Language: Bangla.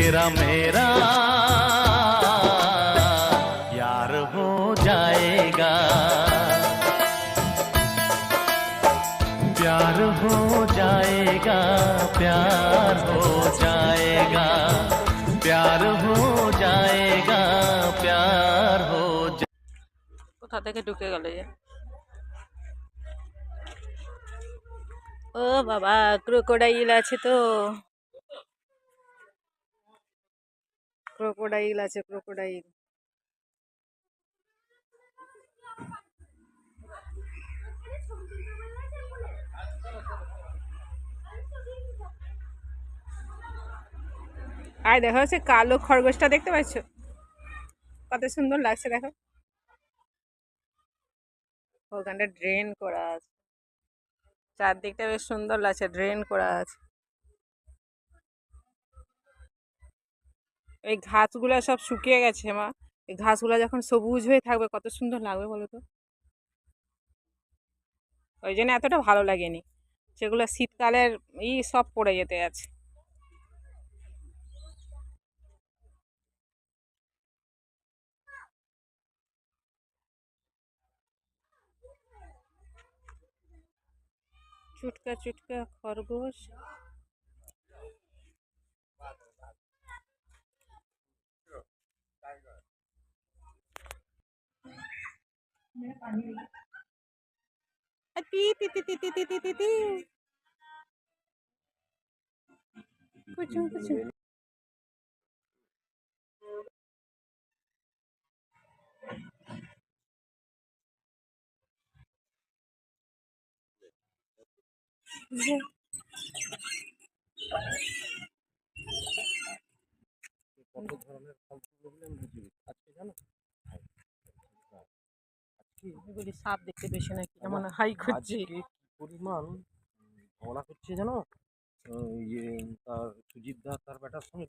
तेरा मेरा यार हो जाएगा, प्यार हो जाएगा, प्यार हो जाएगा, प्यार हो जाएगा, प्यार हो কোথা থেকে ঢুকে গেল যে? ও বাবা, ক্রোকোডাইল আছে তো, ক্রোকোডাইল আছে, ক্রোকোডাইল। আর দেখো সে কালো খরগোশটা দেখতে পাচ্ছ, কত সুন্দর লাগছে দেখো। ওখানটা ড্রেন করা আছে, চারদিকটা বেশ সুন্দর লাগছে, ড্রেন করা আছে। এই ঘাসগুলো সব শুকিয়ে গেছে মা, এই ঘাসগুলো যখন সবুজ হয়ে থাকবে কত সুন্দর লাগবে বলো তো। ওই জন্য এতটা ভালো লাগেনি, সেগুলো শীতকালের সব পড়ে যেতে আছে। চুটকা চুটকা খরগোশ। তি তি তি তি তি তি তি তি তি। কুচুম কুচুম। কত ধরনের ফালতু প্রবলেম বুঝিয়ে আজকে জানো। এগুলি সাপ দেখতে পেয়েছে নাকি, এমন হাই খুঁজছে। আজকে কি পরিমাণ ঝগড়া করছে জানো, ইয়ে তার সুজিত দা তার বেটার সঙ্গে।